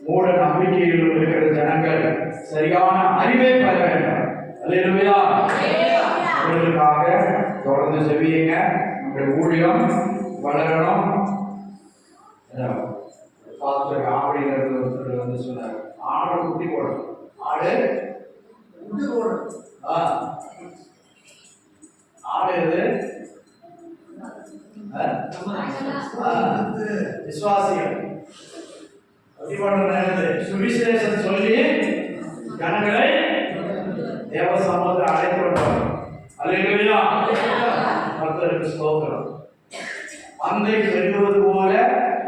மூட நம்பிக்கையில் இருக்கிற ஜனங்கள் சரியான அறிவை பெற வேண்டும். அல்லேலூயா. அவர்களுக்காக தொடர்ந்து செவியுங்க. நம்முடைய ஊழியம் வளரணும். ஆடுங்கிறது ஒருத்தர் வந்து சொன்னார், ஆடு குட்டி போடணும், ஆடு குட்டி போடணும். ஆடு எது? விசுவாசிகள். சுவிசேஷம் சொல்லி ஜனங்களை தேவ சமூகத்தில் அழைத்து வந்தோம். அல்லேலூயா. கர்த்தருக்கு ஸ்தோத்திரம். பந்தை பெருகுவது போல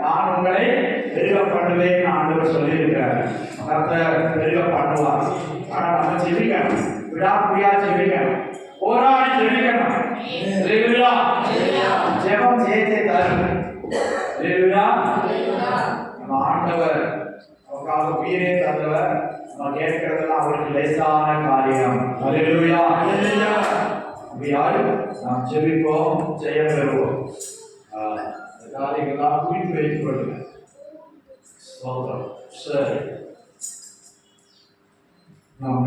நான் உங்களை பெருக பண்ணுவேன் ஆண்டவர் சொல்லியிருக்கிறார். கர்த்தர் பெருக பண்ணுவார். ஆனால் நம்ம ஜெபிக்கணும், விடாப்பிடியா ஜெபிக்கணும், போராடி ஜெபிக்கணும். அல்லேலூயா. ஜெபம் ஜெயத்தை தரும். அல்லேலூயா. நம்ம ஆண்டவர் அவருக்காக உயிரே தந்தவர். நம்ம கேட்கிறதெல்லாம் அவருக்கு லேசான காரியம். அல்லேலூயா. அப்படியால் நாம் ஜெபிப்போம், ஜெயம் பெறுவோம். காரியங்களாக குறித்து வைத்துக் கொள்ளுங்க. சரி, நாம்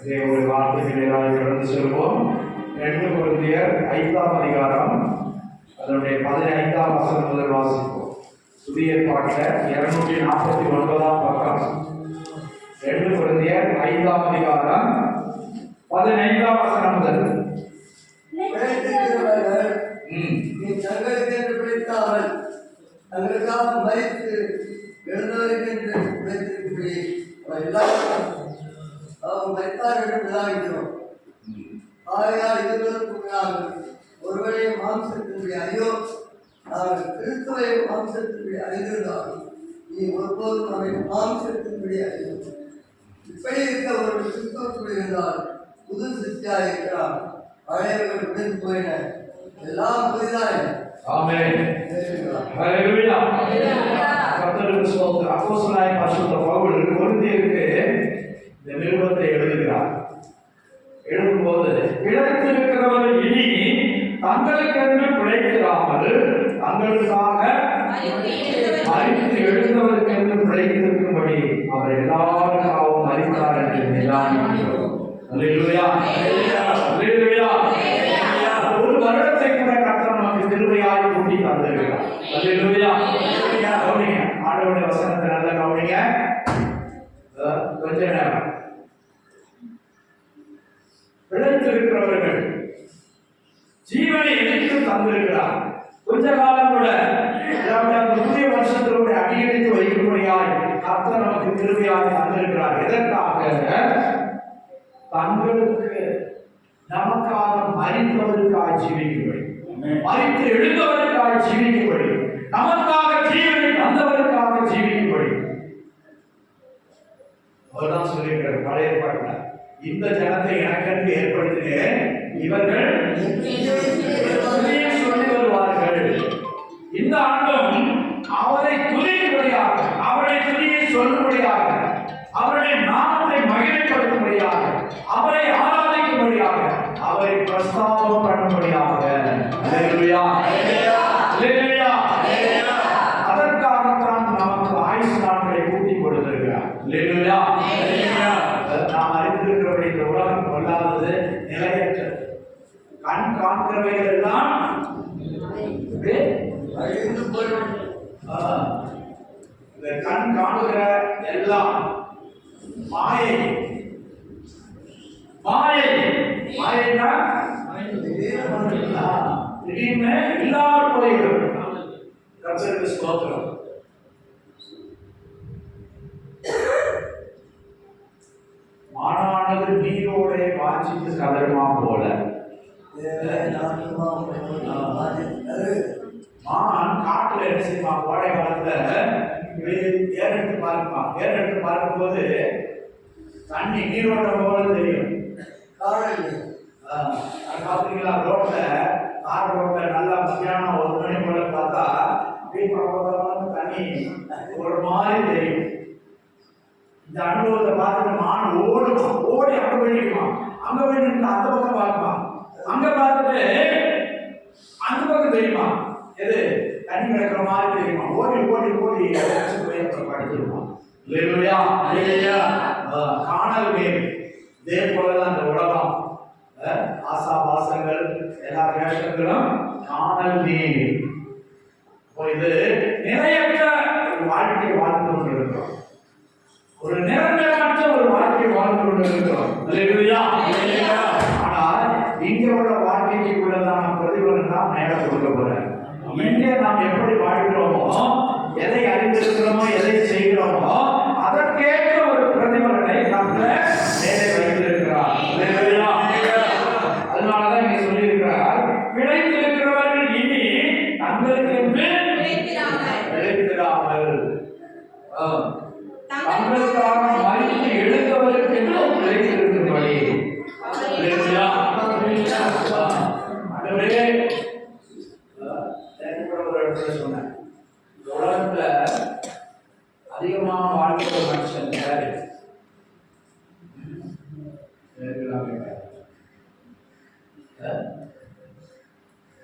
தேவனுடைய வார்த்தைக்கு நேராக கடந்து செல்வோம். 2 கொரிந்தியர் 5ஆம் அதிகாரம் அதனுடைய 15ஆம் வசனம் முதல் வாசிப்போம். புதிய ஏற்பாட்டில் 249ஆம் பக்கம். 2 கொரிந்தியர் 5ஆம் அதிகாரம் 15ஆம் வசனம் முதல். தங்களுக்கு பிடித்தாமல் தங்களுக்காக மரித்து எழுந்தவருக்கு பிடித்திருக்கிறபடி அவர் மரித்தார் என்று விழாவிக்கிறோம். ஆகையால் இதுவதற்குள்ளாக ஒருவரை மாம்சத்தினுடைய ஐயோ நாங்கள் கிறிஸ்துவை மாம்சத்தினுடைய அறிந்திருந்தாலும் நீ ஒருபோதும் அவை மாம்சத்தினுடைய அறிவு. இப்படி இருக்க ஒரு கிறிஸ்துவத்துடைய இருந்தால் புது சித்தியாக இருக்கிறார். பழையவர்கள் உடன் போயின, எல்லாம் புதிதாய். ஆமென். ஹல்லேலூயா. கர்த்தருக்கு ஸ்தோத்திரம். அப்போஸ்தலனாகிய பரிசுத்த பவுல் கொரிந்தியருக்கு இந்த நிருபத்தை எழுதுகிறார். எழுதும்போது பிழைத்திருக்கிறவர்கள் இனி தங்களுக்கென்று பிழைத்திராமல் தங்களுக்காக மரித்து எழுந்தவருக்கென்று பிழைத்திருக்கும்படி அவர் எல்லாருக்காகவும் மரித்தார் என்று நிதானிக்கிறோம். அல்லேலூயா. அல்லேலூயா. ஒரு வருடத்தை கூட கர்த்தர் நமக்கு கிருபையாய் கூட்டி தந்திருக்கிறார். அல்லேலூயா. கவனிங்க, ஆண்டவருடைய வசனத்தை நல்லா கவனிங்க. கொஞ்ச நேரம் பிழைத்திருக்கிறவர்கள் ஜீவனை எதிர்த்து தந்திருக்கிறார். கொஞ்ச காலம் கூட புதிய வருஷத்தினுடைய அடியெடுத்து வைக்கும்படியாய் கர்த்தர் நமக்கு கிருபையாய் தந்திருக்கிறார். எதற்காக? தங்களுக்கு நமக்காக மரித்தவருக்காக ஜீவிக்கும்படி, மரித்து எழுந்தவருக்காக ஜீவிக்கும்படி, நமக்காக ஜீவனை தந்தவருக்காக ஜீவிக்கும்படி. அவர்தான் சொல்லியிருக்கிறார் பழைய ஏற்பாட்டில், இந்த ஜனத்தை எனக்கென்று ஏற்படுத்தினேன், இவர்கள் சொல்லி வருவார்கள். இந்த ஆண்டும் அவரை துதிக்கும்படியாக, அவருடைய துதியை சொல்லும்படியாக, அவருடைய நாமத்தை மகிமைப்படுத்தும்படியாக, அவரை ஆராதிக்கும்படியாக, அவரை பிரஸ்தாபம் பண்ணும்படியாக. அல்லேலூயா. அல்லேலூயா. அதற்காகத்தான் நமக்கு ஆயுசு நாட்களை கூட்டி கொடுத்திருக்கிறார். அல்லேலூயா. நாம் அறிந்திருக்கிறபடி இந்த உலகம் கொள்ளாதது, நிலையற்றது. கண் காண்கிறவைகள் எல்லாம் இந்த கண் காணுகிற எல்லாம் மாயை. மாயை மாயைனா திடீர்னு இல்லாமல் போய்விடும். கர்த்தருக்கு ஸ்தோத்திரம். மானானது நீரோட வாஞ்சித்து கதருமா போல. மான் காட்டுல என்ன செய்யுமா, கோடை காலத்துல ஏறெடுத்து பார்க்குமா. ஏறெடுத்து பார்க்கும்போது தண்ணி நீரோட்டம் போல தெரியும். பார்த்தீங்களா, ரோட்ல கார் ரோட்ல நல்லா மத்தியானம் 1 மணி போல பார்த்தா அப்படியே தண்ணி ஒரு மாதிரி தெரியும். இந்த அனுபவத்தை பார்த்துட்டு மான் ஓடுமா, ஓடி அங்க போயிடுமா, அங்க போயிட்டு அந்த பக்கம் பார்க்குமா, அங்க பார்த்துட்டு அந்த பக்கம் தெரியுமா, எது தண்ணி கிடக்கிற மாதிரி தெரியுமா, ஓடி ஓடி ஓடி படுத்துருவான். காணல் நீர். இதே போலதான் அந்த உலகம், ஆசா பாசங்கள் எல்லா வேஷங்களும் காணல் நீர். இது நிறையற்ற ஒரு வாழ்க்கை வாழ்ந்து கொண்டிருக்கிறோம், ஒரு நிரந்தரமற்ற ஒரு வாழ்க்கை வாழ்ந்து கொண்டிருக்கிறோம். ஆனால் இங்க உள்ள வாழ்க்கைக்கு உள்ளதான பிரதிபலன் தான் மேல கொடுக்க போறேன். இங்கே நாம் எப்படி வாழ்கிறோமோ, எதை அறிந்திருக்கிறோமோ, எதை செய்கிறோமோ, அதற்கேற்ற ஒரு பிரதிபலனை நம்ம மேலே வைத்திருக்கிறார். அதனாலதான் இங்க சொல்லியிருக்கிறார், பிழைத்திருக்கிறவர்கள் இனி தங்களுக்கு பிழைத்திராமல் தங்களுக்காக மறித்து எழுந்தவருக்கு பிழைத்திருக்கும்படி. சொன்னேன், உலகத்துல அதிகமா வாழ்க்கை மனுஷன் யாரு?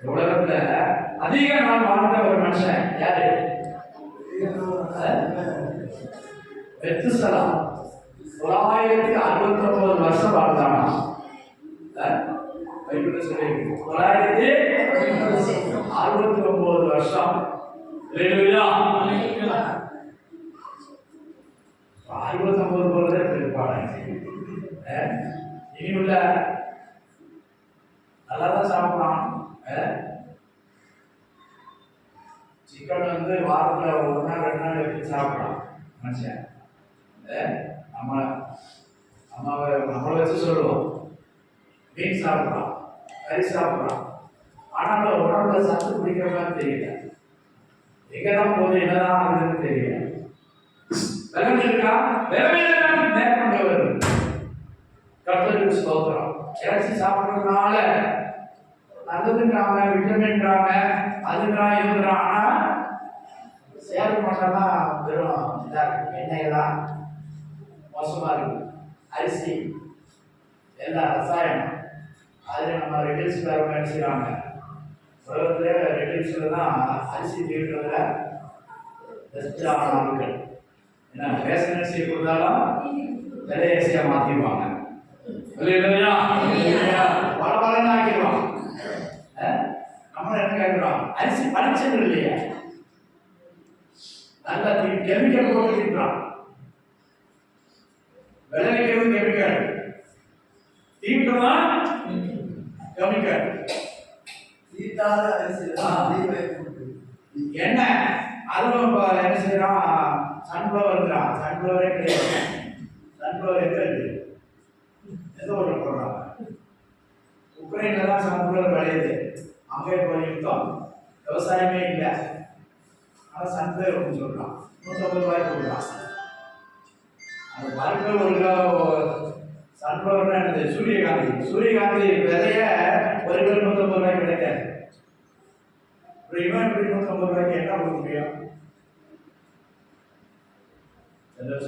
உலகத்துல அதிக நாள் வாழ்ந்த ஒரு மனுஷன் யாரு? மெத்துசலா 969 வருஷம் வாழ்ந்தானா? பைபிள்ல சொல்லி 969 வருஷம். 69 போறதே பெரும்பாடு. இனி உள்ள நல்லாதான் சாப்பிடலாம். சிக்கன் வந்து வாரத்துல 1 நாள் 2 நாள் எடுத்து சாப்பிடலாம் மனுஷன். நம்மளை வச்சு சொல்லுவோம், மீன் சாப்பிடலாம், கறி சாப்பிடலாம். ஆனால் உடம்புல சத்து பிடிக்கிற மாதிரி தெரியல, எங்கதான் போது என்னதான் ஆகுதுன்னு தெரியல. வெள்ளம் இருக்கா, வெள்ளம் மேற்கொண்டவர் கர்த்தருக்கு ஸ்தோத்திரம். இறைச்சி சாப்பிட்றதுனால நல்லதுங்கிறாங்க, விட்டமின்றாங்க, அதுங்கிறான் இதுங்கிறான். ஆனா சேர மாட்டெல்லாம் வெறும் எண்ணெய் தான் மோசமா இருக்கு. அரிசி எல்லாம் ரசாயனம். அதில் நம்ம ரெட்டில்ஸ் வேற செய்யறாங்க. உலகத்துல ரெட்டில்ஸ்ல தான் அரிசி தீட்டுறதுல பெஸ்டான ஆட்கள். ஏன்னா ரேஷன் அரிசியை கொடுத்தாலும் விலை அரிசியா மாத்திடுவாங்க, பல பலன்னு ஆக்கிடுவாங்க. நம்ம என்ன கேட்கிறோம், அரிசி பளிச்சது இல்லையா, நல்லா கெமிக்கல் போட்டு திட்டுறான். விளைவிக்கிறது கெமிக்கல், தீட்டுறதா கெமிக்கல். என்ன அதுவும் என்ன செய்யறான், சன்ஃப்ளவர் இருக்கிறான். சன்ஃப்ளவரே கிடையாது. சன்ஃப்ளவர் எங்க இருக்கு, எந்த ஊர்ல போடுறாங்க? உக்ரைன்ல தான் சன்ஃப்ளவர் விளையுது. அங்கே போய் யுத்தம், விவசாயமே இல்லை. ஆனால் சன்ஃப்ளவர் சொல்றான், 150 ரூபாய் கொடுக்குறான். அந்த பருப்பு ஒரு கிலோ சன்ஃப்ளவர் என்னது, சூரியகாந்தி. சூரியகாந்தி விதைய 1 கிலோ 150 ரூபாய் கிடைக்காது. ஒரு இவன் 150 ரூபாய்க்கு என்ன கொடுக்க முடியும்?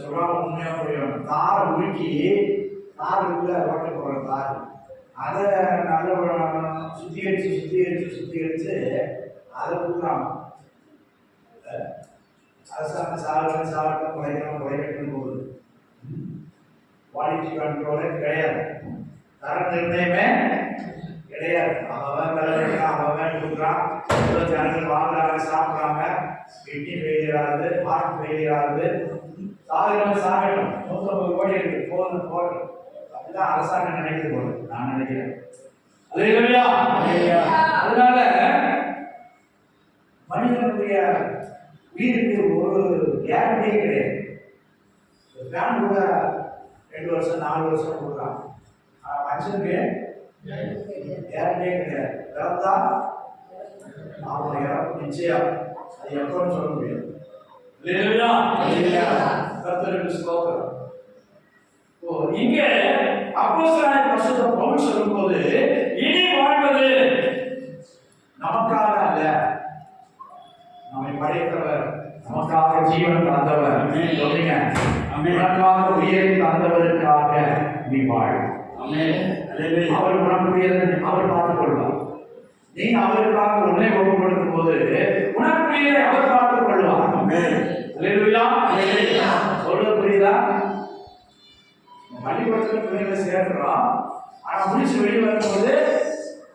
சொல்றான் உண்மையா புரியும். தார் உருக்கி, தார் உள்ள ஓட்ட போடுற தார், அதை நல்ல சுத்திகரிச்சு அதை கொடுக்குறாங்க. அரசாங்கம் குறைக்கணும் போகுது. குவாலிட்டி கண்ட்ரோலே கிடையாது, தர நிர்ணயமே கிடையாது. அவன் விளைவிக்கிறான், அவன் கொடுக்குறான். ஜனங்கள் வாங்குறாங்க, சாப்பிட்றாங்க. கிட்னி ஃபெயிலியர் ஆகுது, ஹார்ட் ஃபெயிலியர் ஆகுது. சாகணும் 150 கோடி இருக்கு, போதும் போதும். அப்படிதான் அரசாங்கம் நினைக்கிறது போது நான் நினைக்கிறேன். அதனால மனிதனுடைய வீட்டுக்கு ஒரு கேரண்டியே கிடையாது. ஃபேன் கூட 2 வருஷம் 4 வருஷம் கொடுக்குறான். மனுஷனுக்கு கேரண்டியே கிடையாது. இறந்தா அவங்க இறப்பு நிச்சயம். அது எப்போன்னு சொல்ல முடியும். இங்க அப்போஸ்தலனாகிய பரிசுத்த பவுல் சொல்லும்போது, இனி வாழ்வது நமக்காக அல்ல, நம்மை படைத்தவர், நமக்காக ஜீவன் தந்தவர், நமக்காக உயிரை தந்தவருக்காக நீ வாழ். அவர் உனக்குரியதை அவர் பார்த்துக் கொள்வார். நீ அவருக்காக உன்னை ஒப்பு கொடுக்கும் போது உனக்குரியதை அவர் பார்த்துக் கொள்வார். அல்லேலூயா. சொல்ல புரியுதா? பள்ளிக்கூடத்துல பிள்ளைகளை சேர்க்கிறோம், ஆனா முடிச்சு வெளியே வரும்போது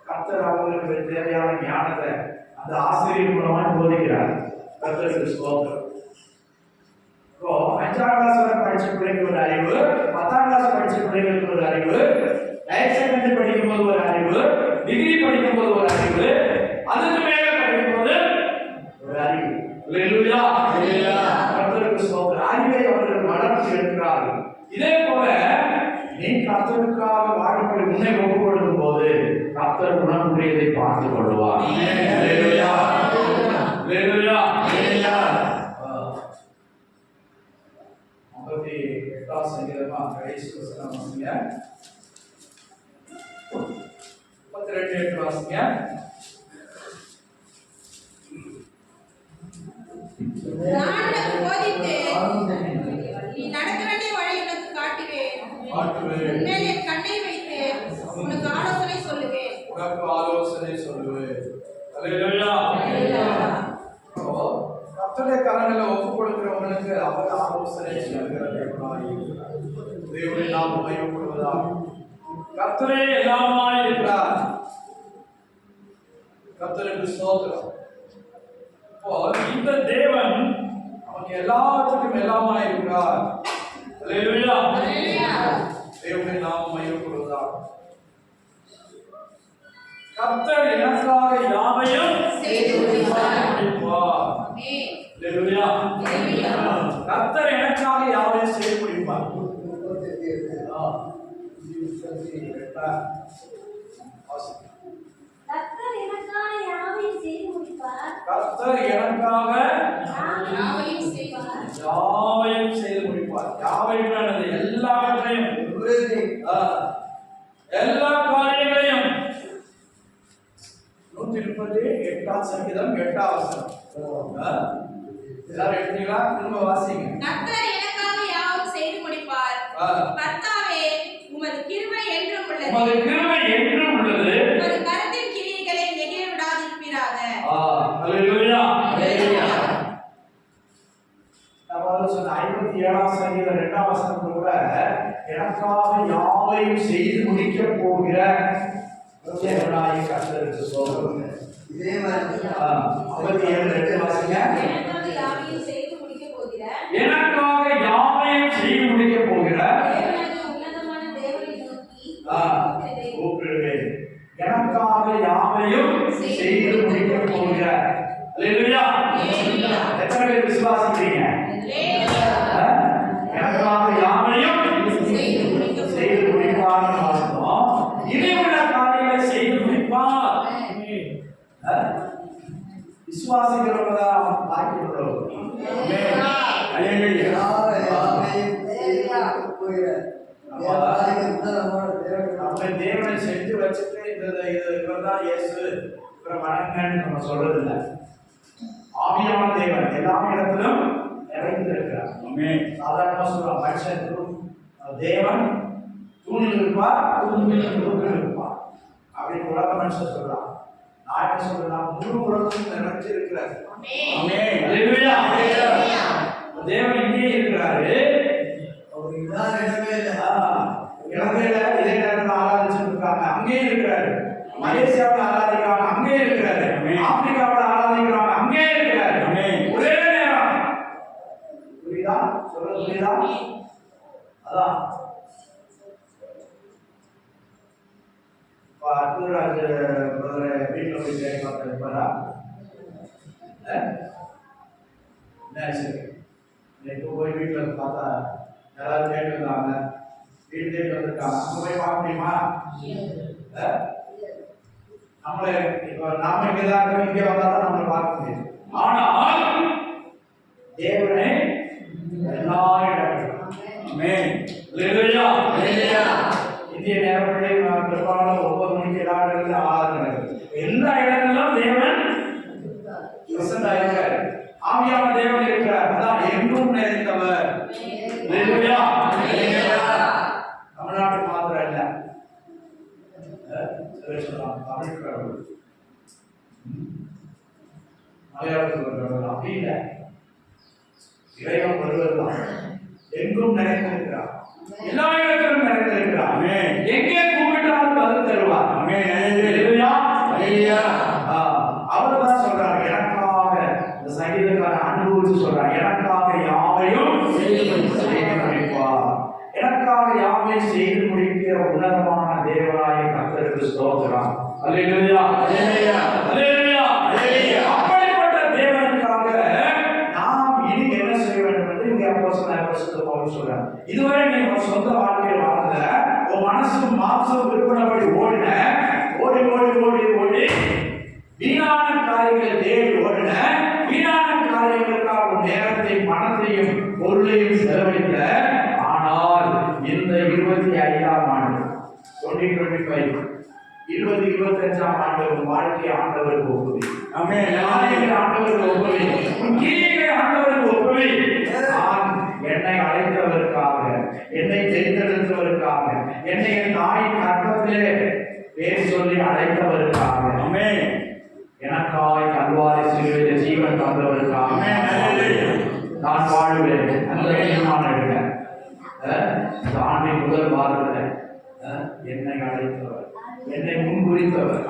கர்த்தர் அவங்களுக்கு தேவையான ஞானத்தை அந்த ஆசிரியர் மூலமா போதிக்கிறார். கர்த்தருக்கு ஸ்தோத்திரம். இப்போ 5ஆம் கிளாஸ் வரை படிச்ச பிள்ளைக்கு ஒரு அறிவு, 10ஆம் கிளாஸ் படிச்ச பிள்ளைகளுக்கு ஒரு அறிவு, ஹையர் செகண்டரி படிக்கும் போது ஒரு அறிவு, டிகிரி படிக்கும் போது ஒரு அறிவு, அதுக்கு மேல படிக்கும் போது ஒரு அறிவு. அல்லேலூயா. கர்த்தருக்கு ஸ்தோத்திரம். அறிவை அவர்கள் வளர்த்து எடுக்கிறார்கள். இதே போல நீ கர்த்தருக்காக வாழப்படி உன்னை ஒப்புக் கொடுக்கும் போது கர்த்தர் உனக்குரியதை பார்த்துக் கொள்வார். அல்லேலூயா. அல்லேலூயா. 58ஆம் சங்கீதமா கடைசி வசனம் வாசிங்க. 32 வாசிங்க. நான் உனக்கு போதித்து நீ நடக்க வேண்டிய வழி உனக்கு காட்டுவேன். உன்மேல் என் கண்ணை வைத்து உனக்கு ஆலோசனை சொல்லுவேன். அல்லேலூயா. கர்த்தருடைய கரங்களை ஒப்புக் கொடுக்கிறவங்களுக்கு அவர் ஆலோசனை சொல்லுகிற தேவனுடைய நாமம் மகிமைப்படுவதாக. கர்த்தரே எல்லாமாய் இருக்கிறார். கர்த்தருக்கு ஸ்தோத்திரம். இப்போ இந்த தேவன் நமக்கு எல்லாத்துக்கும் எல்லாமாய் இருக்கிறார். அல்லேலூயா. தேவனுடைய நாமம் மகிமைப்படுவதாக. கர்த்தர் எனக்காக யாவையும் செய்து முடிப்பார். அல்லேலூயா. கர்த்தர் எனக்காக யாவையும் செய்து முடிப்பார். கர்த்தர் எனக்காக யாவையும் செய்து முடிப்பார். கர்த்தர் எனக்காக யாவையும் செய்வார். யாவையும் செய்து முடிப்பார். யாவையும் எல்லாவற்றையும், எல்லா காரியங்களையும். 138ஆம் சங்கீதம் 8ஆம் வசனம். எல்லாரும் எடுத்தீங்களா? திரும்ப வாசிங்க. கர்த்தர் எனக்காக யாவும் செய்து முடிப்பார். கர்த்தாவே உமது கிருபை என்றும் உள்ளது. உமது கிருபை என்றும் உள்ளது. உமது கரத்தின் கிரியைகளை நெகிழ விடாதிருப்பீராக. அல்லேலூயா. நம்ம சொன்ன 57ஆம் சங்கீதம் 2ஆம் வசனத்துல கூட எனக்காக யாவையும் செய்து முடிக்க போகிற தேவனாகிய கர்த்தருக்கு ஸ்தோத்திரம். இதே மாதிரி 57:2 வாசிங்க. எனக்காக யாவையும் செய்து முடிக்க போகிற எனக்காக யாவையும் செய்து முடிக்க போகிற தேவனாகிய உன்னதமான தேவனை நோக்கி கூப்பிடுவேன். எனக்காக யாவையும் செய்து முடிக்க போகிற. அல்லேலூயா. எத்தனை பேர் விசுவாசிக்கிறீங்க? எனக்காக யாவையும் செய்து முடிப்பார். இதை உள்ள காரியங்களை செய்து முடிப்பார். விசுவாசிக்கிறவங்க தான் பாக்கியப்படுறவங்க. நம்ம தேவனை செஞ்சு வச்சுட்டு இவர்தான் இயேசு, இவரை வணங்கன்னு நம்ம சொல்றது இல்லை. ஆவியான தேவன் எல்லா இடத்திலும் நிறைந்திருக்கிறார். சாதாரணமா சொல்றோம், மனுஷன் தேவன் தூணில் இருப்பார், தூணில் இருப்பார் அப்படின்னு உலக மனுஷன் சொல்றான். நான் என்ன சொல்றேன், முழு உலகமும் நிறைஞ்சிருக்கிறார். தேவன் இங்கே இருக்கிறாரு. இலங்கையில இதே நேரத்தில் ஆராதிச்சுட்டு இருக்காங்க, அங்கே இருக்கிறாரு. மலேசியாவில் ஆராதிக்கிறாங்க, அங்கே இருக்கிறாரு. ஆப்பிரிக்காவில் ஆராதிக்கிறாங்க, அங்கே இருக்கிறாரு. ஒரே நேரம். புரியுதா? சொல்றது புரியுதா? அதான் அற்புதராஜ் வீட்டில் போய் தேடி பார்த்து இருப்பாரா? சரி, இப்போ போய் வீட்டில் பார்த்தா யாராவது கேட்டு வந்தாங்க, வீடு தேடி வந்திருக்காங்க, அங்கே போய் பார்க்க முடியுமா? நம்மளை இப்போ நாம இங்கதான் இருக்கோம், இங்கே வந்தா தான் நம்மளை பார்க்க முடியும். ஆனால் தேவனை எல்லா இடங்களிலும் இந்திய நேரப்படி பெரும்பாலும் 9 மணிக்கு எல்லா இடங்களிலும் ஆராதனை நடக்குது. எல்லா இடங்களிலும் தேவன் பிரசன்ட் ஆயிருக்காரு. ஆவியான தேவன் இருக்கிறார். அதான் எங்கும் நிறைந்தவர். தமிழ்நாட்டுக்கு மாத்திரம் இல்ல, தமிழ் கடவுள் மலையாளத்தில் வருவது அப்படி இல்லை. இறைவன் வருவதுதான் எங்கும் நிறைந்திருக்கிறார், எல்லா இடத்திலும் நிறைந்திருக்கிறார். எங்கே கூப்பிட்டாலும் பதில் தருவார். அவர் தான் சொல்றார், எனக்காக இந்த சங்கீதக்கார அனுபவிச்சு சொல்றார், எனக்காக யாவையும் செய்து முடிப்பார். எனக்காக யாவையும் செய்து முடிக்கிற உன்னதமான தேவனாய கர்த்தருக்கு ஸ்தோத்திரம். அல்லேலூயா, அல்லேலூயா, அல்லேலூயா, அல்லேலூயா. அப்படிப்பட்ட தேவனுக்காக நாம் இனி என்ன செய்ய வேண்டும் என்று இங்கே அப்போஸ்தலனாகிய பவுல் சொல்றார். இதுவரை நீ உன் சொந்த வாழ்க்கையில் வாழ்ந்த, உன் மனசு மாம்சம் விரும்பினபடி ஓடின, ஓடி ஓடி ஓடி ஓடி வீணான காரியங்களை தேடி ஓடின, வீணான காரியங்களுக்காக நேரத்தை, மனத்தையும், பொருளையும் செலவழித்த. ஆனால் இந்த 25ஆம் ஆண்டு 2025 2025ஆம் ஆண்டு உன் வாழ்க்கை ஆண்டவருக்கு ஒப்புவி. ஆண்டவருக்கு ஒப்புவி, உன் கிரியைகளை ஆண்டவருக்கு ஒப்புவி. நான் என்னை அழைத்தவருக்காக, என்னை தெரிந்தெடுத்தவருக்காக, என்னை என் தாயின் கர்ப்பத்திலே பேர் சொல்லி அழைத்தவருக்காக, எனக்காய் கல்வாரி சிலுவையில் ஜீவன் தந்தவருக்காக நான் வாழ்வேன். அந்த நான் எடுக்கிறேன். இந்த ஆண்டின் முதல் வாரத்தில் என்னை அழைத்தவர், என்னை முன்குறித்தவர்,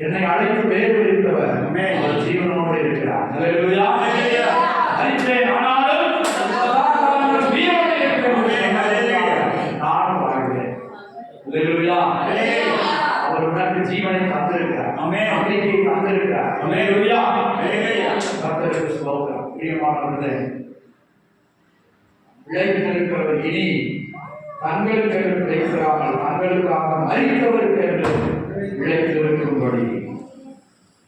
என்னை அழைத்து வேறு விடுத்தவர் அவர் ஜீவனோடு இருக்கிறார். நான் வாழ்வேன். அவர் உனக்கு ஜீவனை தந்திருக்கிறார், நம்பிக்கையை தந்திருக்கிறார். கர்த்தருக்கு ஸ்தோத்திரம். பிரியமானவர்களே, பிழைத்திருக்கிறவர் இனி தங்களுக்கு பிழைத்திராமல் தங்களுக்காக மரித்தவருக்கு என்று பிழைத்திருக்கும்படி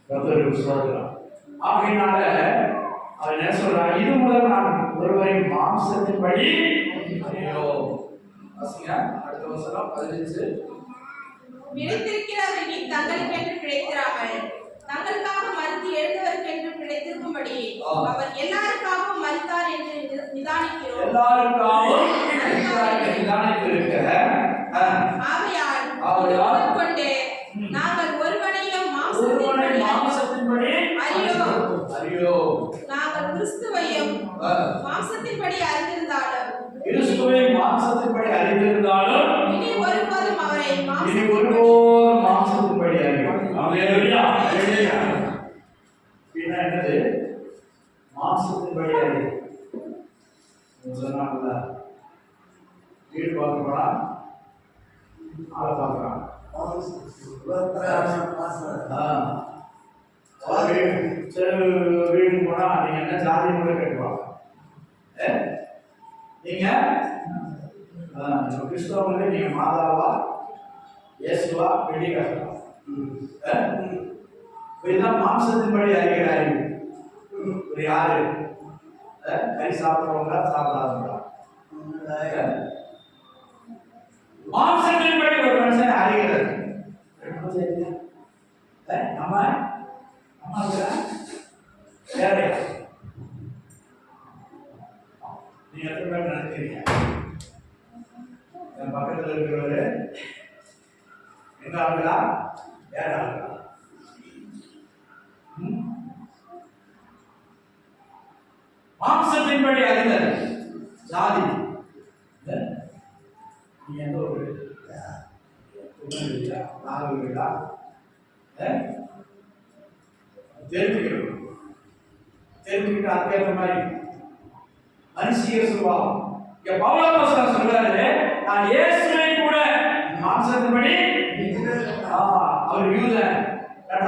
கர்த்தருக்கு ஸ்தோத்திரம். ஆகையினால அவர் என்ன சொல்றார், இது முதல் நான் ஒருவரின் மாம்சத்தின்படி அடுத்த வசனம் 15 பிழைத்திருக்கிறார்கள் நீ தங்களுக்கென்று பிழைத்திராமல் தங்களுக்காக மறுத்து எழுந்தவருக்கென்று பிழைத்திருக்கும்படி அவர் எல்லாருக்காகவும் மறுத்தார் என்று நிதானிக்கிறோம். எல்லாருக்காகவும் நிதானித்திருக்கிற ஆகையால் கொண்டு நாங்கள் ஒருவனையும் மாம்சத்தின்படி அறியோ நாங்கள் கிறிஸ்துவையும் மாம்சத்தின்படி அறிந்திருந்தாலும் இனி ஒருபோதும் அவரை மாம்சத்தின்படி அறிவோம். என்னது மாம்சத்தின்படி அறிவு? சொன்னாங்கல்ல, வீடு பார்க்க போனா ஆளை பார்க்கலாம். வீடு போனா நீங்க என்ன ஜாதி கூட கேட்பாங்க. நீங்க கிறிஸ்தவங்களே நீங்க மாதாவா, இயேசுவா, வெள்ளி கட்டலாம். இதுதான் மாம்சத்தின்படி அறிகிற அறிவு. ஒரு யாரு கறி சாப்பிடுறவங்க சாப்பிடாதவங்களா? மாம்சத்தின்படி ஒரு மனுஷன் அறிகிறது. நம்ம வேற நீங்க எத்தனை பேர் நினைக்கிறீங்க? என் பக்கத்தில் இருக்கிறவரு எங்க ஆளுங்களா, வேற ஆளுங்களா? மாம்சத்தின்படி அறிதல் ஜாதி. நீ எந்த ஒரு நாகரிகளா தெரிஞ்சுக்கணும். தெரிஞ்சுக்கிட்டு அதுக்கேற்ற மாதிரி மனுஷிய சுபாவம். பவுலப்போஸ்தலன் சொல்றாரு, நான் இயேசுவை கூட மாம்சத்தின்படி அவர் யூதன்,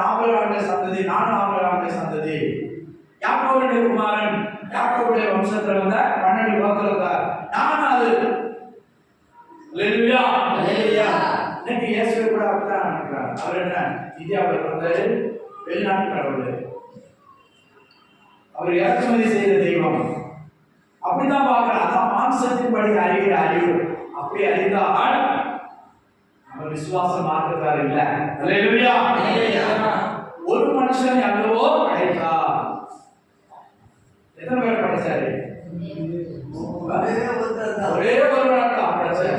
ஆபிரகாமுடைய சந்ததி, நானும் ஆபிரகாமுடைய சந்ததி, யாக்கோபுடைய குமாரன், யாக்கோபுடைய வம்சத்தில் வந்த 12 கோத்திரத்தார், நானும் அது. அல்லேலூயா, அல்லேலூயா. இன்னைக்கு இயேசுவை கூட அப்படித்தான் நினைக்கிறார். அவர் என்ன இந்தியாவில் வந்தாரு, வெளிநாட்டு கடவுள், அவர் இறக்குமதி செய்த தெய்வம், அப்படிதான் பார்க்கிறார். அதான் மாம்சத்தின்படி அறிகிற அறிவு. அப்படி அறிந்தால் நம்ம விசுவாச மார்க்கத்தார் இல்ல. அல்லேலூயா, அல்லேலூயா. ஒரு மனுஷன் அல்லவோ படைத்தார். எத்தனை பேர் படைச்சாரு? ஒரே ஒருவன் தான் படைச்சாரு.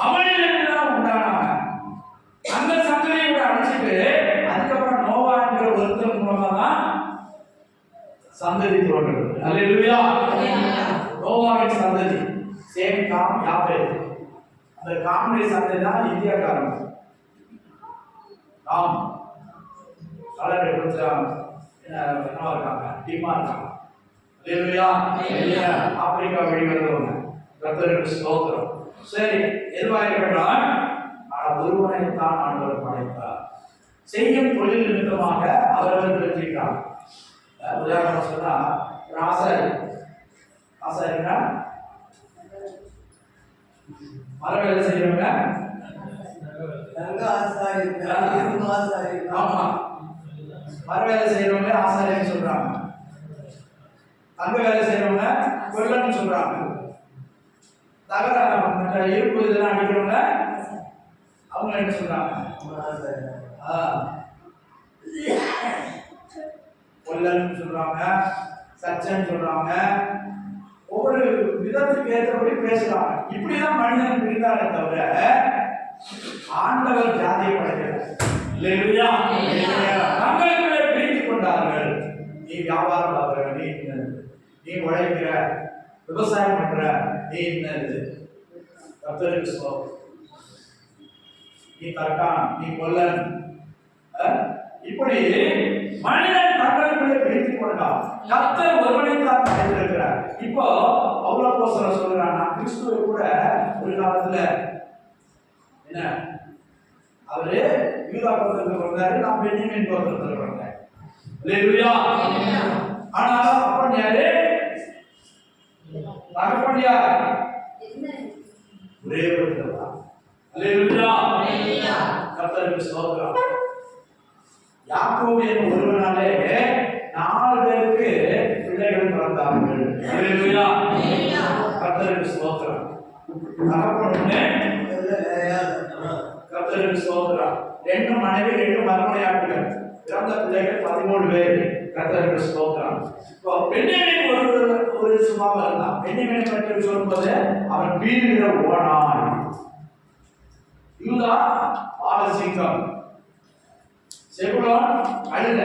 அவனிலிருந்துதான் உண்டானாங்க. அந்த சந்ததியை கூட அழைச்சிட்டு அதுக்கப்புறம் நோவா என்கிற ஒருத்தன் மூலமா அல்லேலூயா. நோவாவின் சந்ததி சேம், காம், யாப்பேத். அந்த காமுடைய சந்ததி தான் இந்தியாக்காரங்க. காம் கலர் கொஞ்சம் என்னவா இருக்காங்க, டீமா இருக்காங்க. அல்லேலூயா. ஆப்பிரிக்கா வெளிவந்தவங்க. கர்த்தருக்கு ஸ்தோத்திரம். சரி, எதுவா இருக்கட்டும், ஆனால் ஒருவனை தான் ஆண்டவர் படைத்தார். செய்யும் தொழில் நிமித்தமாக அவர்கள் பெற்றிருக்காங்க. உதாரணம் சொன்னா ஒரு ஆசாரி, ஆசாரினா மர வேலை செய்யறவங்க. தங்க ஆசாரி, இரும்பு ஆசாரி. ஆமா, மர வேலை செய்யறவங்க ஆசாரின்னு சொல்றாங்க. தங்க வேலை செய்யறவங்க கொல்லன்னு சொல்றாங்க. தகர இரும்பு இதெல்லாம் அடிக்கிறவங்க அவங்க என்ன சொல்றாங்க, கொல்லன்னு சொல்றாங்க, சச்சன்னு சொல்றாங்க. ஒவ்வொரு விதத்துக்கு ஏற்றபடி பேசுறாங்க. இப்படிதான் மனிதன் பிரிந்தாரே தவிர ஆண்டவர் ஜாதியை படைக்கிறார். இல்லையா? தங்களுக்குள்ளே பிரித்து கொண்டார்கள். நீ வியாபாரம் பார்க்கிற, நீ என்னது, நீ உழைக்கிற, விவசாயம் பண்ற, நீ என்னது, கர்த்தருக்கு ஸ்தோத்திரம். நீ தர்கான், நீ கொல்லன். இப்படி மனிதன் தங்களுக்குள்ளே பிரித்து கொண்டான். கர்த்தர் ஒருவனை தான் படைத்திருக்கிறார். இப்போ பவுலப்போஸ்தலன் சொல்றான், நான் கிறிஸ்துவை கூட ஒரு காலத்துல என்ன அவரு யூதா கோத்திரத்துல வந்தாரு, நான் பென்யமீன் கோத்திரத்துல வந்தேன். அல்லேலூயா. ஆனா அப்பன் யாரு, தகப்பன் யார், ஒரே ஒருத்தர் தான். அல்லேலூயா. கர்த்தருக்கு ஸ்தோத்திரம். யாக்கோபு என்ற ஒருவனாலே 4 பேருக்கு பிள்ளைகள் பிறந்தார்கள். அல்லேலூயா. கர்த்தருக்கு ஸ்தோத்திரம். தகப்பனே கர்த்தருக்கு ஸ்தோத்திரம். 2 மனைவி 2 மறுமனையாட்டிகள், பிறந்த பிள்ளைகள் 13 பேர். கர்த்தருக்கு ஸ்தோத்திரம். இப்போ பென்யமீன் ஒரு சுபாவம் இருந்தான். பென்யமீனை பற்றி சொல்லும்போது அவன் வீழ்கிற ஓனான். யூதா பாலசிங்கம், செபுலோன் அழுத.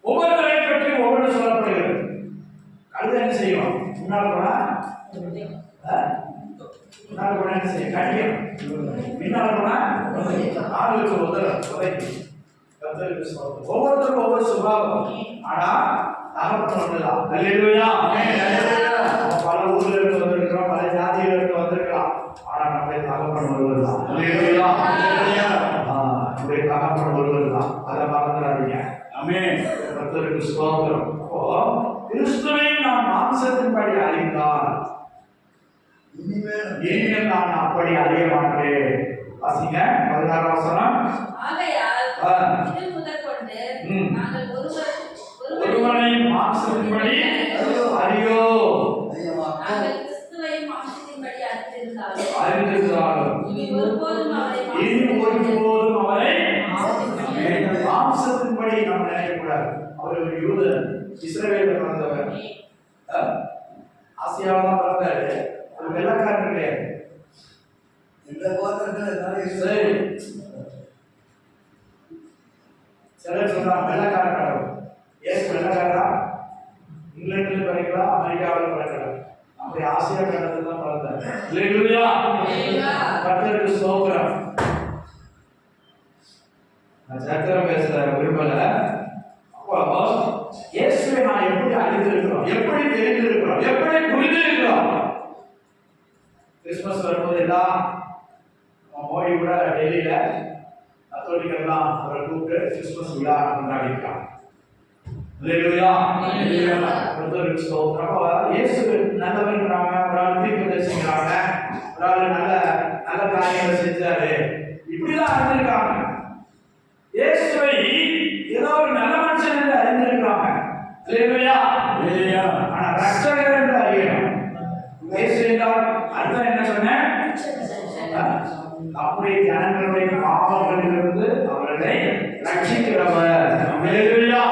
ஒவ்வொருவரை பற்றி ஒவ்வொரு சொல்லப்படுகிறது. கழுத என்ன செய்யும், முன்னால் போனா என்ன செய்யும், கடியம். பின்னால் போனா ஆளுக்கு உதவி. ஒவ்வொருத்தருக்கும் ஒவ்வொரு சுபாவம். ஆனா தகப்பன் ஒண்ணுதான். அல்லேலூயா. பல ஊர்ல இருந்து வந்திருக்கிறோம், பல ஜாதியில இருந்து வந்திருக்கலாம். ஆனா நம்முடைய தகப்பன் ஒருவர் தான். அல்லேலூயா. நம்முடைய தகப்பன் ஒருவர் தான். அதை மறந்துடாதீங்க. ஆமென். கர்த்தருக்கு ஸ்தோத்திரம். அப்போ கிறிஸ்துவை நாம் மாம்சத்தின்படி அறிந்தால் இனிமேல் நான் அப்படி அறிய மாட்டேன். வாசிங்க 16 வசனம். ஆகையால் இது முதற்கொண்டு நாங்கள் ஒருவனை மாம்சத்தின்படி அறியோ, நாங்கள் கிறிஸ்துவை மாம்சத்தின்படி அறிந்திருந்தாலும் இனி ஒருபோதும் அவரை மாம்சத்தின்படி நாம் நினைக்கக்கூடாது. அவர் ஒரு யூதன், இஸ்ரவேலில் பிறந்தவர், ஆசியாவில் தான் பிறந்தாரு. ஒரு வெள்ளக்காரன் கிடையாது. இந்த கோத்திரத்தில் சரி, சிலர் சொல்றாங்க வெள்ளக்காரன் கடவுள். ஏசு வெள்ளக்காரா? இங்கிலாந்துல பிறக்கலாம், அமெரிக்காவில் பிறக்கலாம். அப்படி ஆசியா கண்டத்தில் தான் பிறந்தார். அல்லேலூயா. கர்த்தருக்கு ஸ்தோத்திரம். நான் சத்திரம் பேச விரும்பல. அப்போ இயேசுவை நான் எப்படி அறிந்திருக்கிறோம், எப்படி தெரிந்திருக்கிறோம், எப்படி புரிந்திருக்கிறோம்? கிறிஸ்துமஸ் வரும்போது எல்லாம் மோடி கூட டெல்லியில கத்தோலிக்கெல்லாம் அவரை கூப்பிட்டு கிறிஸ்துமஸ் விழா கொண்டாடிருக்காங்க. அல்லேலூயா. கர்த்தருக்கு ஸ்தோத்திரம். அப்போ இயேசு நல்லவர்ன்றாங்க, ஒரு ஆள் தீர்க்கதரிசிங்கிறாங்க, ஒரு ஆள் நல்ல நல்ல காரியங்களை செஞ்சாரு, இப்படிதான் அறிந்திருக்காங்க. இயேசுவை ஏதோ ஒரு நல்ல மனுஷன் என்று அறிந்திருக்காங்க. அல்லேலூயா. ஆனா ரட்சகர் என்று அறியணும். இயேசு என்றால் அர்த்தம் என்ன சொன்னேன்? நம்முடைய ஜனங்களுடைய பாவங்களிலிருந்து அவர்களை ரட்சிக்கிறவர். அல்லேலூயா.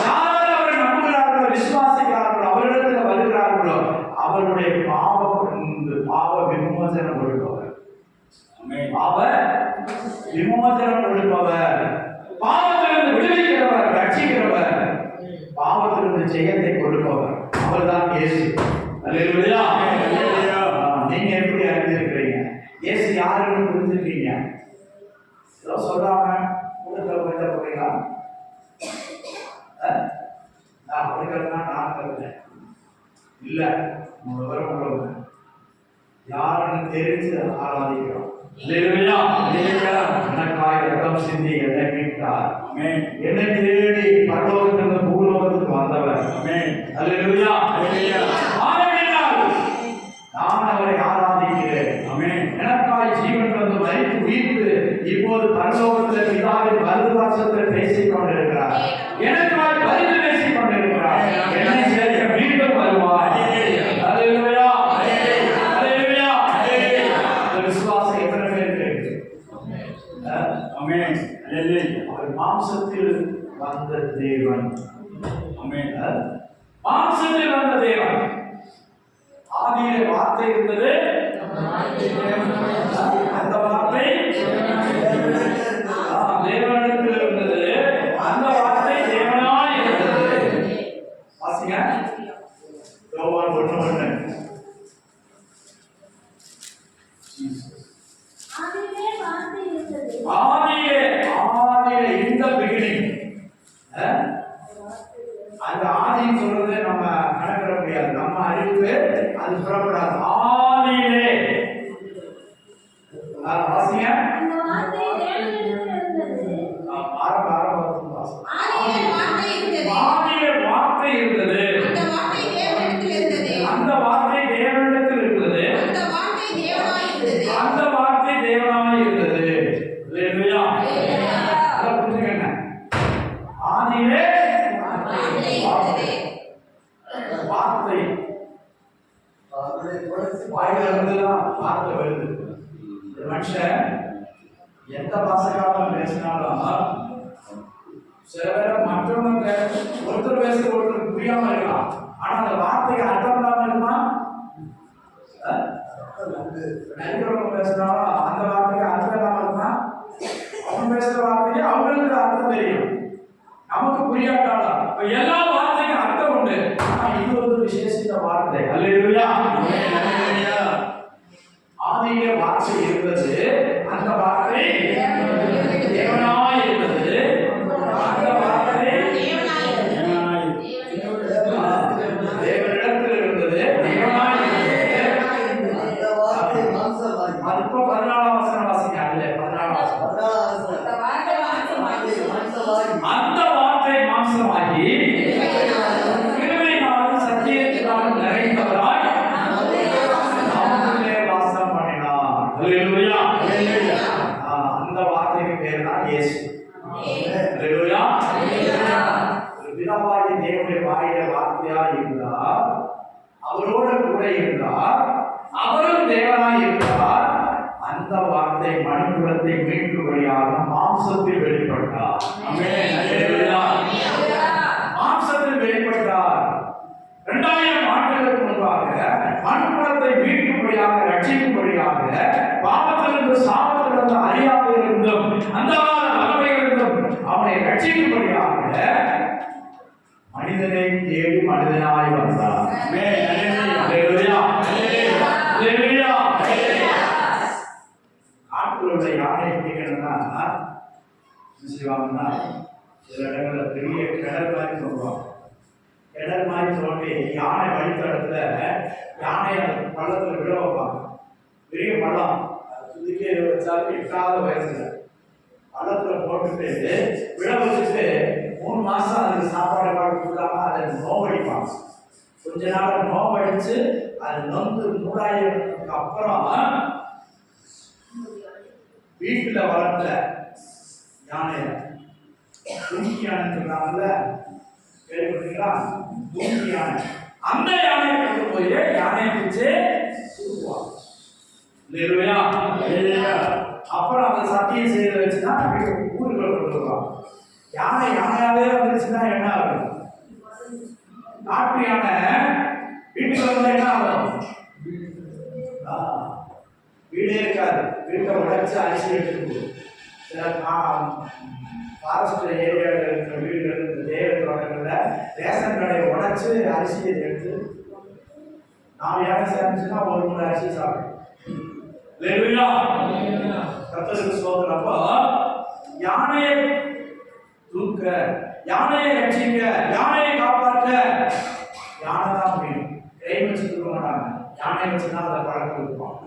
யார் அவரை நம்புகிறார்களோ, விசுவாசிக்கிறார்களோ, அவரிடத்தில் வருகிறார்களோ அவருடைய பாவ விமோசனம் கொடுப்பவர். பாவ விமோசனம் கொடுப்பவர், பாவத்திலிருந்து விடுவிக்கிறவர், ரட்சிக்கிறவர். இந்த ஜெயத்தை கொடுப்பவர். அவர்தான் இயேசு. அல்லேலூயா. நீங்க எப்படி அறிஞ்சிருக்கிறீங்க? இயேசு யாருன்னு புரிஞ்சிருக்கீங்க? ஏதோ சொல்றாங்க கூட்டத்தில் போயிட்ட போறீங்களா? நான் படிக்கிறதுனா நான் கருதுறேன் இல்லை, உங்க விவரம் யாருன்னு தெரிஞ்சு ஆராதிக்கிறோம். எனக்காய் ரத்தம் சிந்தி என்னை மீட்டார், என்னை தேடி பரலோகத்திலிருந்து பூலோகத்துக்கு வந்தவர். நான் அவரை ஆராதிக்கிறேன். எனக்காய் ஜீவன் வந்து மரித்து உயிர்த்து இப்போது பரலோகத்தில் பிதாவின் வலதுபார்சத்தில் பேசிக் கொண்டிருக்கிறார். எனக்காய் பரிந்து பேசிக் கொண்டிருக்கிறார். என்னை சேர்க்க மீண்டும் வருவார். விசுவாசம் எத்தனை பேருக்கு இருக்கு? அவர் மாம்சத்தில் வந்த தேவன். மாம்சத்தில் வந்த தேவன். ஆதியிலே வார்த்தை இருந்தது, அந்த வார்த்தை தேவனிடத்தில் இருந்தது, அந்த வார்த்தை தேவனாய் இருந்தது. வாசிங்க யோவான் 1:1. ஆதியிலே இந்த பிகினிங். அந்த ஆதின்னு சொல்றது நம்ம கணக்கிட முடியாது, நம்ம அறிவுக்கு அது புறப்படாது. ஆதியிலே வாசிங்க ஆதியிலே வார்த்தை இருந்தது, அந்த வார்த்தை தேவனிடத்தில் இருந்தது, அந்த வார்த்தை தேவனாய் இருந்தது. புரிஞ்சுக்கங்க, ஆதியிலே வார்த்தை வாயில இருந்துதான் வார்த்தை வருது. மனுஷன் எந்த பாசகாலம் பேசினாலும் சில பேர் மற்றவங்க ஒருத்தர் பேச ஒருத்தர் புரியாம இருக்கலாம். ஆனா அந்த வார்த்தைக்கு அர்த்தம் இல்லாம இருக்குமா? நடிக்கிறவங்க பேசினாலும் அந்த வார்த்தைக்கு அர்த்தம் இல்லாம இருக்குமா? அவங்க பேசுற வார்த்தைக்கு அவங்களுக்கு அர்த்தம் தெரியும், நமக்கு புரியாட்டாலும். எல்லா வார்த்தைக்கும் அர்த்தம் உண்டு. ஆனா இது ஒரு விசேஷித்த வார்த்தை. அல்லேலூயா. ஆதியிலே வார்த்தை இருந்தது, அந்த வார்த்தை தேவனாய் இருந்தது, அந்த வார்த்தை தேவனிடத்தில் இருந்தது, தேவனாய் இருந்தது. அது இப்போ 14ஆம் வசனம் வாசிங்க. அதுல 14ஆம் வசனம். அந்த வார்த்தை மாம்சமாகி கிருபையினாலும் சத்தியத்தினாலும் நிறைந்தவராய் நமக்குள்ளே வாசம் பண்ணினார். அல்லேலூயா. அந்த வார்த்தைக்கு பேர் தான் இயேசு. அல்லேலூயா. பிதாவாகிய தேவனுடைய வாயில வார்த்தையாய் இருந்தார், அவரோட கூட இருந்தார், அவரும் தேவனாய் இருந்தார். அந்த வார்த்தை மனுக்குலத்தை மீட்கும்படியாக மாம்சத்தில் வெளிப்பட்டார். மாம்சத்தில் வெளிப்பட்டார். 2000 ஆண்டுகளுக்கு முன்பாக மனுக்குலத்தை மீட்கும்படியாக, ரட்சிக்கும்படியாக, பாவத்திலிருந்து சாபத்திலிருந்து அறியாமையிலிருந்தும் அந்த வல்லமையிலிருந்தும் அவனை ரட்சிக்கும்படியாக மனிதனை தேடி மனிதனாய் வந்தார். காட்டுள்ள யானை பிடிக்கணும்னா செய்வாங்கன்னா சில இடங்களில் பெரிய கிணறு மாதிரி சொல்லுவாங்க. கிணறு மாதிரி சொல்லி யானை வழித்தடத்துல யானை பள்ளத்துல விழ வைப்பாங்க. பெரிய பள்ளம் இதுக்கே வச்சாலும் எட்டாத வயசுல பள்ளத்துல போட்டுட்டு விழ வச்சுட்டு 3 மாசம் அதுக்கு சாப்பாடு கொடுக்காம அதை நோவடிப்பாங்க. கொஞ்ச நாள் நோவடிச்சு அது நொந்து மூடாயிரத்துக்கு அப்புறம் வீட்டுல வளர்த்த யானை துணிக்கி யானை சொல்றாங்கல்ல, கேள்விப்பட்டீங்களா? துணிக்கி யானை. அந்த யானையை கொண்டு போய் யானையை பிடிச்சு சுடுவாங்க. அப்புறம் அந்த சத்தியம் செய்ய வச்சுன்னா ஊருக்குள்ள கொண்டு வருவாங்க. யானை யானையாவே வந்துருச்சுன்னா என்ன ஆகும்? நாட்டு யானை வீட்டுக்குள்ள வந்து என்ன ஆகும்? வீடே இருக்காது, வீட்டை உடைச்சு அரிசி எடுத்துட்டு சில ஃபாரஸ்ட் ஏரியாவில் இருக்கிற வீடுகள், இந்த தேவ தோட்டங்கள் இல்லை. ரேஷன் கடையை உடைச்சு அரிசியை எடுத்து நாம் யாரை சேர்ந்துச்சுன்னா ஒரு முறை அரிசி சாப்பிடும். கர்த்தருக்கு ஸ்தோத்திரம். அப்போ யானையை தூக்க, யானையை ரட்சிக்க, யானையை காப்பாற்ற யானை தான் முடியும். கை வச்சு தூக்க மாட்டாங்க, யானை வச்சுதான் அதை பழக்கம் இருப்பாங்க.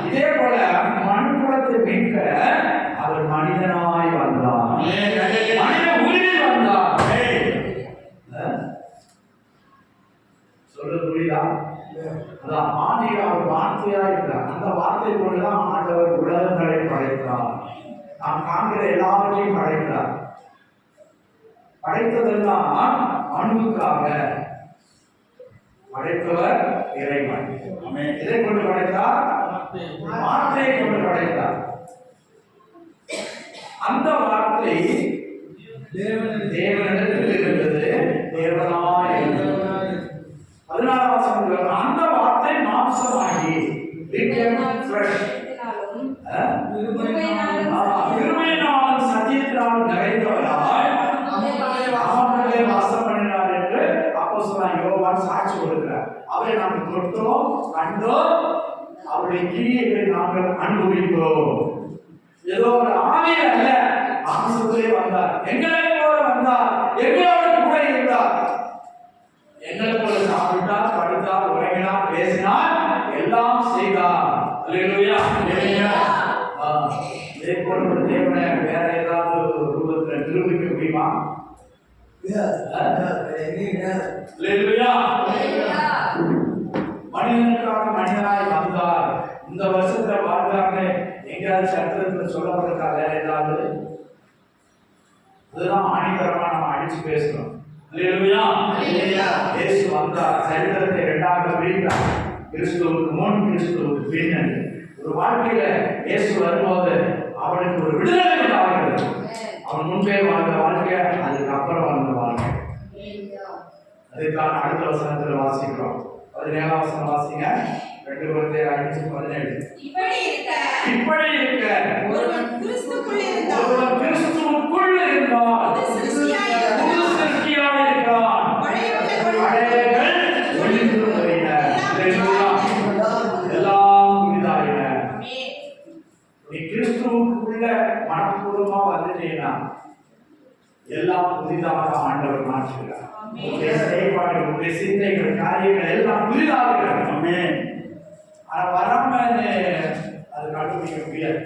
இதே போல மண்புறத்தை மீட்க அவர் மனிதனாய் வந்தார், மனித உயிரில் வந்தார். சொல்றது புரியுதா? அதான் ஆண்டிய அவர் வார்த்தையா இருந்தார். அந்த வார்த்தை கொண்டுதான் ஆண்டவர் உலகங்களை படைத்தார். நாம் காண்கிற எல்லாவற்றையும் படைத்தார். படைத்ததெல்லாம் அன்புக்காக. படைத்தவர் இறைவன். எதை கொண்டு படைத்தார்? வார்த்தையை கொண்டு படைத்தார். அந்த வார்த்தை தேவனிடத்தில் இருந்தது, தேவனாய் இருந்தது. 14 வசனம், அந்த வார்த்தை மாம்சமாகி கிருபையினாலும் சத்தியத்தினாலும் நிறைந்தவராய் அவர்களே வாசம் பண்ணினார் என்று அப்போஸ்தலனாகிய யோவான் சாட்சி கொடுக்கிறார். அவரை நாம் தொட்டோம், கண்டோம், அவருடைய கிரியைகளை நாங்கள் அனுபவித்தோம். ஏதோ ஒரு ஆவி அல்ல, மாம்சத்திலே வந்தார், எங்களை போல வந்தார், எங்களோடு கூட இருந்தார். எங்களை போல சாப்பிட்டார், படுத்தார், உறங்கினார், பேசினார், எல்லாம் செய்தார். அல்லேலூயா. இதே போல ஒரு தேவனை வேற ஏதாவது ரூபத்தில் நிரூபிக்க முடியுமா? மனிதனுக்காக மனிதனாய் வந்தார். இந்த வருஷத்துல வாழ்ந்தாங்க எங்கேயாவது சட்டத்தில் சொல்லப்பட்டிருக்கா வேற ஏதாவது? அதுதான் ஆணித்தரமா நம்ம அடிச்சு பேசணும். இயேசு வந்தார், சரித்திரத்தை இரண்டாக பிரித்தார். கிறிஸ்துவுக்கு முன், கிறிஸ்துவுக்கு பின். ஒரு வாழ்க்கையில இயேசு வரும்போது அவனுக்கு ஒரு விடுதலை உண்டாகிறது. அவன் முன்பே வாழ்ந்த வாழ்க்கை, அதுக்கப்புறம் வாழ்ந்த வாழ்க்கை. அதுக்கான அடுத்த வசனத்தில் வாசிக்கிறோம். 17ஆம் வசனம் வாசிங்க. 2 Corinthians 5:17. இப்படி இருக்க ஒருவன் கிறிஸ்துவுக்குள் இருந்தால் புது சிருஷ்டியாய் இருக்கிறான். பழையவைகள் ஒழிந்து போயின, எல்லாம் புதிதாயின. நீ கிறிஸ்துவுக்குள்ள மனப்பூர்வமா வந்துட்டீங்கன்னா எல்லாம் புதிதாக ஆண்டவர் மாற்றுகிறார். உங்களுடைய செயல்பாடு, உங்களுடைய சிந்தைகள், காரியங்கள் எல்லாம் புதிதாகிறது. ஆனா வராம அது கண்டுபிடிக்க முடியாது.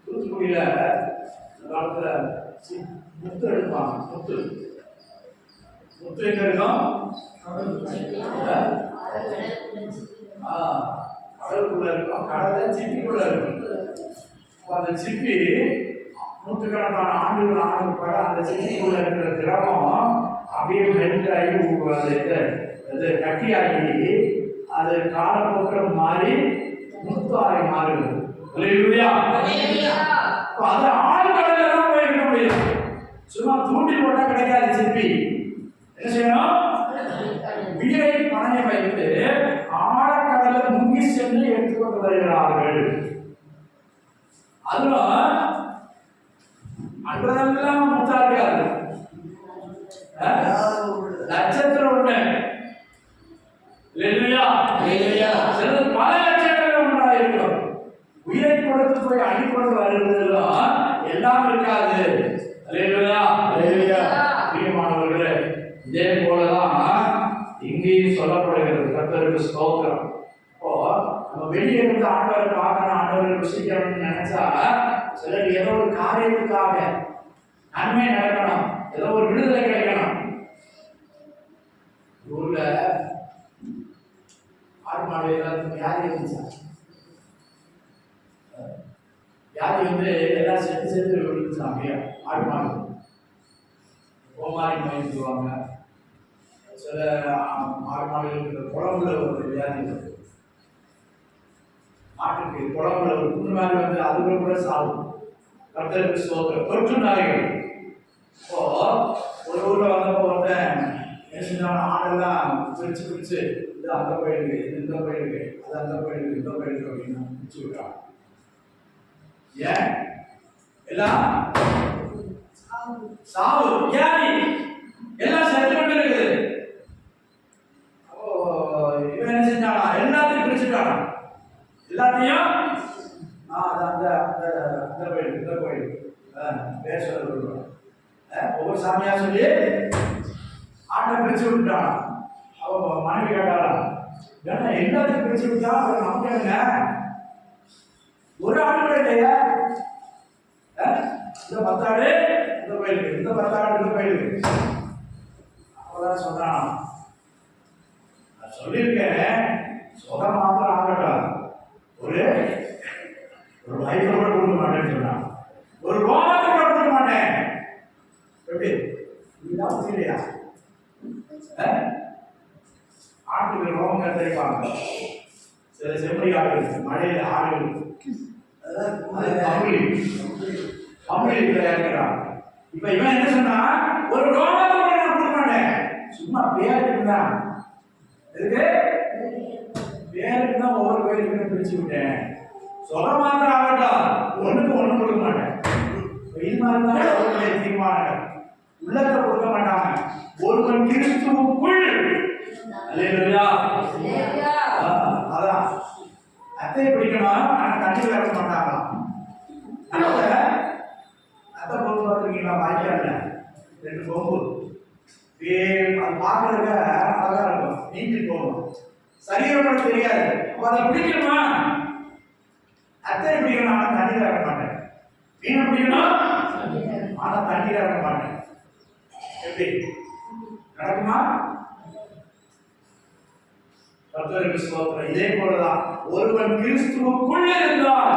தூத்துக்குடியில காலத்துல முத்து எடுப்பாங்க. முத்து எங்க இருக்கும்? கடலுக்குள்ள இருக்கும். கடலை சிப்பிக்குள்ள இருக்கும். அந்த சிப்பி நூற்றுக்கணக்கான ஆண்டுகள் ஆனதுக்கு அந்த சிப்பிக்குள்ள இருக்கிற திரவம் அப்படியே மெல்ட் ஆகி அது கட்டியாகி அது காலப்போக்கில் மாறி முத்தாகி மாறுது. அது ஆழ்கடல தான் போய் இருக்க முடியும். சும்மா தூண்டில் போட்டா கிடைக்காது. சிப்பி என்ன செய்யணும்? உயிரை பணைய வைத்து ஆழக்கடலை முங்கி சென்று எடுத்துக்கொண்டு வருகிறார்கள். அதுல அன்றதெல்லாம் முத்தா இருக்காது. லட்சத்துல ஒண்ணு, சிலது பல லட்சங்கள் ஒன்றா இருக்கும். உயிரை கொடுத்து போய் அடிக்கொண்டு வருவதெல்லாம் எல்லாம் இருக்காது. பிரியமானவர்களே, இதே போலதான் இங்கேயும் சொல்லப்படுகிறது. கர்த்தருக்கு ஸ்தோத்திரம். இப்போ நம்ம வெளியே இருந்து ஆண்டவரை பார்க்கணும், ஆண்டவரை ருசிக்கணும்னு நினைச்சா சிலர் ஏதோ ஒரு காரியத்துக்காக நன்மை நடக்கணும், ஏதோ ஒரு விடுதலை கிடைக்கணும். ஊர்ல ஆடு மாடு எல்லாத்துக்கும் வியாதி இருந்துச்சா? வியாதி எல்லாம் சேர்த்து விழுந்துச்சா? அப்படியே ஆடு மாடு கோமாரி நோய் சொல்லுவாங்க. சில ஆடு மாடுகளுக்கு குழம்புல ஒரு வியாதி வருது. மாட்டுக்கு குழம்புல ஒரு புண்ணு மாதிரி அதுக்கு கூட சாகும். கர்த்தருக்கு ஸ்தோத்திரம். தொற்று நாய்கள். இப்போ ஒரு ஊர்ல வந்தப்போ ஒருத்தன் என்ன செஞ்சான ஆடெல்லாம் பிரிச்சு இது அந்த பயிருக்கு, இது இந்த பயிருக்கு, அது அந்த பயிருக்கு, இந்த பயிருக்கு அப்படின்னு பிரிச்சு விட்டான். ஏன் எல்லாம் சாவு வியாதி எல்லாம் செத்துக்கிட்டு இருக்குது. இவன் என்ன செஞ்சானா? எல்லாத்தையும் பிரிச்சுட்டானா? எல்லாத்தையும் அந்த கோயில் பேர் சொல்ல ஒவ்வொரு சாமியா சொல்லி ஆட்டை பிரிச்சு விட்டுட்டானா? அவ மனைவி கேட்டாளா, ஏன்னா எல்லாத்தையும் பிரிச்சு விட்டா நமக்கு என்ன ஒரு ஆடு கூட இல்லையா? இந்த 10 ஆடு இந்த கோயிலுக்கு, இந்த 10 ஆடு இந்த கோயிலுக்கு. அப்பதான் சொல்றான், நான் சொல்லியிருக்கேன் சுகம் மாத்திரம் ஆகட்டும், ஒரு லைஃப் கூட கொடுக்க மாட்டேன்னு சொன்னான், ஒரு ரோமத்தை கூட கொடுக்க மாட்டேன். எப்படி இதுதான் இல்லையா? ஆட்டுக்கு ரோமம் கத்தரிப்பாங்க, சில செம்மறி ஆடு மழையில ஆடு இப்ப இவன் என்ன சொன்னா, ஒரு ரோமத்தை கூட நான் கொடுக்க மாட்டேன், சும்மா பேருக்கு தான், எதுக்கு பேருக்கு தான் ஒவ்வொரு கோயிலுக்கு பிரிச்சு விட்டேன், சொல்ல மாத்திரம் ஆகட்டும், ஒண்ணுக்கு ஒண்ணு கொடுக்க மாட்டேன். இது மாதிரி தான் தீர்மானங்கள் உள்ளத்தை கொடுக்க மாட்டாங்க. ஒருவன் கிறிஸ்துவுக்குள் அதான் அத்தை பிடிக்கணும், ஆனா தண்ணி இறக்க மாட்டாங்களாம். அத்தை பொம்பு பார்த்துருக்கீங்களா? வாய்க்கால 2 பொம்பு அது பார்க்கறதுக்கு அழகா இருக்கும், நீந்தி போகும், சரீரம் தெரியாது. அதை பிடிக்கணுமா? அத்தை பிடிக்கணும், ஆனா தண்ணி இறக்க மாட்டேன். மீனை பிடிக்கணும், ஆனா தண்ணி இறக்க மாட்டேன். எப்படி நடக்குமா? கர்த்தருக்கு ஸ்தோத்திரம். இதே போலதான் ஒருவன் கிறிஸ்துவுக்குள் இருந்தால்,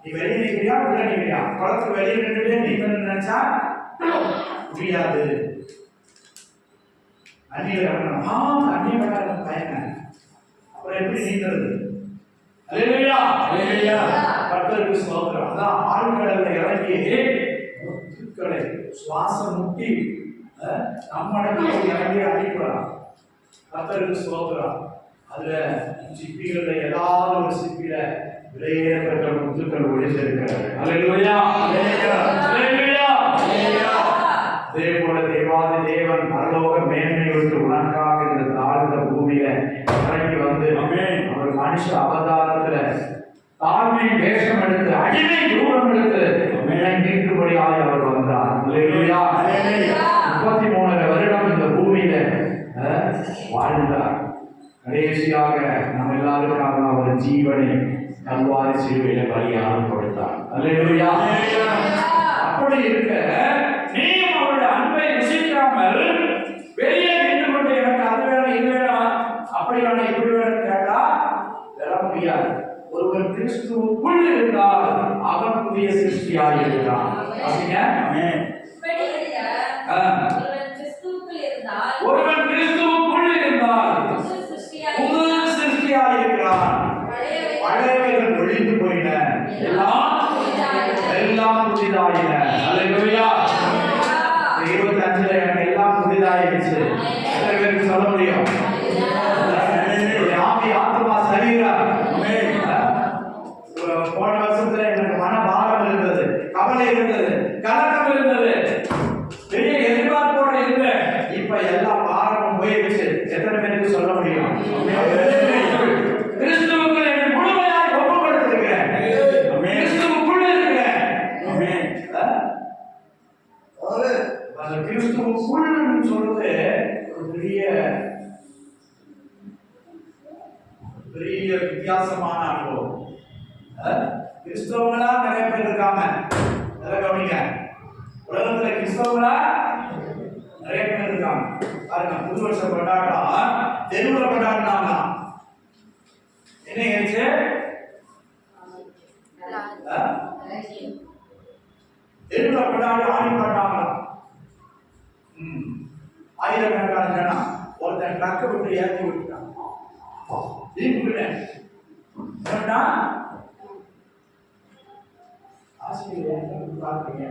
நீ வெளியே நிற்கிறியா உள்ள நிற்கிறியா? குளத்துக்கு வெளியே நின்றுட்டு நீங்க நினைச்சா முடியாது. தண்ணீர் இறங்கணும், தண்ணி விட பயங்க, அப்புறம் எப்படி நீங்கிறது? அல்லேலூயா அல்லேலூயா. கர்த்தருக்கு ஸ்தோத்திரம். அதான் ஆழ்கடல்ல இறங்கி முத்துக்களை சுவாசம் முட்டி நம்மளுக்கு இறங்கி அடிக்கலாம். கர்த்தருக்கு ஸ்தோத்திரம். அதுல சிப்பிகள்ல ஏதாவது ஒரு சிப்பில விலையேறப்பட்ட முத்துக்கள் ஒளிந்திருக்கிறது. அல்லேலூயா அல்லேலூயா அல்லேலூயா அல்லேலூயா. அதே போல தேவாதி தேவன் பரலோக மேன்மை விட்டு உனக்காக இந்த தாழ்ந்த பூமியில இறங்கி வந்து அவர் மனுஷ அவதாரத்துல தாழ்மை வேஷம் எடுத்து அடிமை ரூபம் எடுத்து மீட்கும்படியாக அவர் வந்தார். அல்லேலூயா அல்லேலூயா. 33 வருடம் இந்த பூமியில வாழ்ந்தார். கடைசியாக நம்ம எல்லாருக்காக அவர் ஜீவனை கல்வாரி சிலுவையில பலியாக கொடுத்தார். அல்லேலூயா. அப்படி இருக்க நீயும் அவருடைய அன்பை ருசிக்காமல் வெளியே நின்று கொண்டு எனக்கு அது வேணும் இது வேணும் அப்படி வேணும் இப்படி வேணும் கேட்டா பெற முடியாது. ஒருவன் கிறிஸ்துவுக்குள் இருந்தால் அவன் புதிய சிருஷ்டியாக இருக்கிறான். ஒருவன் கிறிஸ்துவுக்குள் இருந்தால் புது சிருஷ்டியாக இருக்கிறான். பழையவைகள் ஒழிந்து போயின, எல்லாம் புதிதாயின. அல்லேலூயா. 25 எனக்கு எல்லாம் புதிதாயிருச்சு. எத்தனை பேருக்கு சொல்ல முடியும்? ஆவி ஆத்மா சரீரம். போன வருஷத்துல எனக்கு மனபாரம் இருந்தது, கவலை இருந்தது, கலக்கம் இருந்தது, பெரிய எதிர்பார்ப்போடு இருந்தேன். இப்ப எல்லா பாரமும் போயிடுச்சு. எத்தனை பேருக்கு சொல்ல முடியும்? கிறிஸ்துவுக்குள் என்னை முழுமையாக ஒப்புக் கொடுத்திருக்கிறேன். கிறிஸ்துவுக்குள் இருக்கிறேன். அந்த கிறிஸ்துவுக்குள் சொல்றது ஒரு பெரிய வித்தியாசமான அனுபவம். கிறிஸ்தவங்களா நிறைய பேர் இருக்காங்க, கவனிங்க. உலகத்துல கிறிஸ்தவங்களா நிறைய பேர் இருக்காங்க. பாருங்க, புது வருஷம் கொண்டாட்டம் தெருவுல கொண்டாடினாங்க. என்ன ஆயிடுச்சு? தெருவுல கொண்டாடி ஆடி பண்ணாங்க. ஆயிரக்கணக்கான ஜனம் ஒருத்தன் ட்ரக்கை விட்டு ஏற்றி விட்டுட்டான். ஆசிரியர் பார்ப்பீங்க,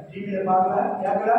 டிவியில பார்க்கல கேட்கல.